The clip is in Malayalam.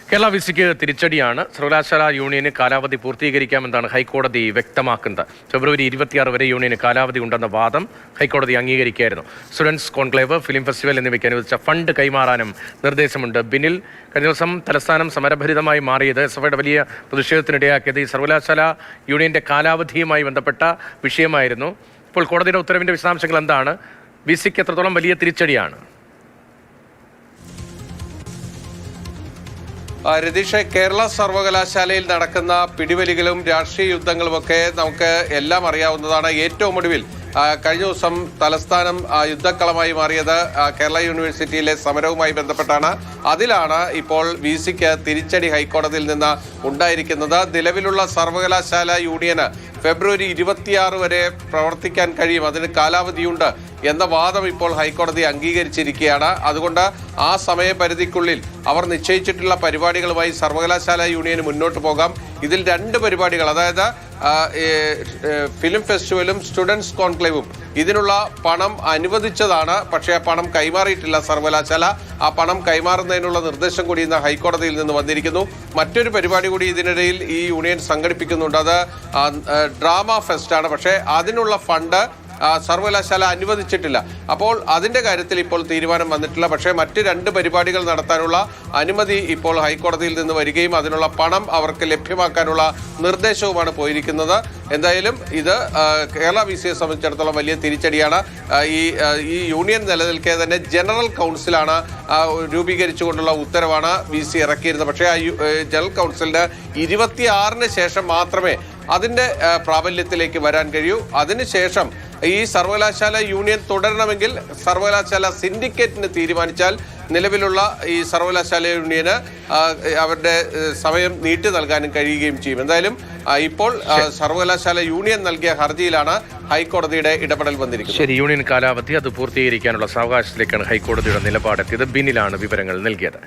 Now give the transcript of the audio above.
കേരള വിസിക്ക് തിരിച്ചടിയാണ്. സർവകലാശാല യൂണിയന് കാലാവധി പൂർത്തീകരിക്കാമെന്നാണ് ഹൈക്കോടതി വ്യക്തമാക്കുന്നത്. ഫെബ്രുവരി 26 വരെ യൂണിയന് കാലാവധി ഉണ്ടെന്ന വാദം ഹൈക്കോടതി അംഗീകരിക്കുകയായിരുന്നു. സ്റ്റുഡൻസ് കോൺക്ലേവ്, ഫിലിം ഫെസ്റ്റിവൽ എന്നിവയ്ക്ക് അനുവദിച്ച ഫണ്ട് കൈമാറാനും നിർദ്ദേശമുണ്ട്. ബിന്നിൽ കഴിഞ്ഞ ദിവസം തലസ്ഥാനം സമരഭരിതമായി മാറിയത് എസ്എഫ്ഐയുടെ വലിയ പ്രതിഷേധത്തിനിടയാക്കിയത് ഈ സർവകലാശാല യൂണിയന്റെ കാലാവധിയുമായി ബന്ധപ്പെട്ട വിഷയമായിരുന്നു. ഇപ്പോൾ കോടതിയുടെ ഉത്തരവിന്റെ വിശദാംശങ്ങൾ എന്താണ്? വിസിക്ക് എത്രത്തോളം വലിയ തിരിച്ചടിയാണ്? രതീഷ്, കേരള സർവകലാശാലയിൽ നടക്കുന്ന പിടിവലികളും രാഷ്ട്രീയ യുദ്ധങ്ങളുമൊക്കെ നമുക്ക് എല്ലാം അറിയാവുന്നതാണ്. ഏറ്റവും ഒടുവിൽ കഴിഞ്ഞ ദിവസം തലസ്ഥാനം യുദ്ധക്കളമായി മാറിയത് കേരള യൂണിവേഴ്സിറ്റിയിലെ സമരവുമായി ബന്ധപ്പെട്ടാണ്. അതിലാണ് ഇപ്പോൾ വിസിക്ക് തിരിച്ചടി ഹൈക്കോടതിയിൽ നിന്ന് ഉണ്ടായിരിക്കുന്നത്. നിലവിലുള്ള സർവകലാശാല യൂണിയന് ഫെബ്രുവരി 26 വരെ പ്രവർത്തിക്കാൻ കഴിയും, അതിന് കാലാവധിയുണ്ട് എന്ന വാദം ഇപ്പോൾ ഹൈക്കോടതി അംഗീകരിച്ചിരിക്കുകയാണ്. അതുകൊണ്ട് ആ സമയപരിധിക്കുള്ളിൽ അവർ നിശ്ചയിച്ചിട്ടുള്ള പരിപാടികളുമായി സർവകലാശാല യൂണിയന് മുന്നോട്ട് പോകാം. ഇതിൽ 2 പരിപാടികൾ, അതായത് ഫിലിം ഫെസ്റ്റിവലും സ്റ്റുഡൻസ് കോൺക്ലേവും, ഇതിനുള്ള പണം അനുവദിച്ചതാണ്. പക്ഷേ ആ പണം കൈമാറിയിട്ടില്ല സർവകലാശാല. ആ പണം കൈമാറുന്നതിനുള്ള നിർദ്ദേശം കൂടി ഇന്ന് ഹൈക്കോടതിയിൽ നിന്ന് വന്നിരിക്കുന്നു. മറ്റൊരു പരിപാടി കൂടി ഇതിനിടയിൽ ഈ യൂണിയൻ സംഘടിപ്പിക്കുന്നുണ്ട്. അത് ഡ്രാമ ഫെസ്റ്റാണ്. പക്ഷേ അതിനുള്ള ഫണ്ട് സർവകലാശാല അനുവദിച്ചിട്ടില്ല. അപ്പോൾ അതിന്റെ കാര്യത്തിൽ ഇപ്പോൾ തീരുമാനം വന്നിട്ടില്ല. പക്ഷേ മറ്റ് 2 പരിപാടികൾ നടത്താനുള്ള അനുമതി ഇപ്പോൾ ഹൈക്കോടതിയിൽ നിന്ന് വരികയും അതിനുള്ള പണം അവർക്ക് ലഭ്യമാക്കാനുള്ള നിർദ്ദേശവുമാണ് പോയിരിക്കുന്നത്. എന്തായാലും ഇത് കേരള വിസിയെ സംബന്ധിച്ചിടത്തോളം വലിയ തിരിച്ചടിയാണ്. ഈ യൂണിയൻ നിലനിൽക്കെ തന്നെ ജനറൽ കൗൺസിലാണ് രൂപീകരിച്ചുകൊണ്ടുള്ള ഉത്തരവാണ് വിസി ഇറക്കിയിരുന്നത്. പക്ഷേ ആ ജനറൽ കൗൺസിലിന് 26-ന് ശേഷം മാത്രമേ അതിൻ്റെ പ്രാബല്യത്തിലേക്ക് വരാൻ കഴിയൂ. അതിനുശേഷം ഈ സർവകലാശാല യൂണിയൻ തുടരണമെങ്കിൽ സർവകലാശാല സിൻഡിക്കേറ്റിന് തീരുമാനിച്ചാൽ നിലവിലുള്ള ഈ സർവകലാശാല യൂണിയന് അവരുടെ സമയം നീട്ടി നൽകാനും കഴിയുകയും ചെയ്യും. എന്തായാലും ഇപ്പോൾ സർവകലാശാല യൂണിയൻ നൽകിയ ഹർജിയിലാണ് ഹൈക്കോടതിയുടെ ഇടപെടൽ വന്നിരിക്കുന്നത്. ശരി, യൂണിയൻ കാലാവധി അത് പൂർത്തീകരിക്കാനുള്ള സാവകാശത്തിലേക്കാണ് ഹൈക്കോടതിയുടെ നിലപാടെത്തിയത്. ബിന്നിലാണ് വിവരങ്ങൾ നൽകിയത്.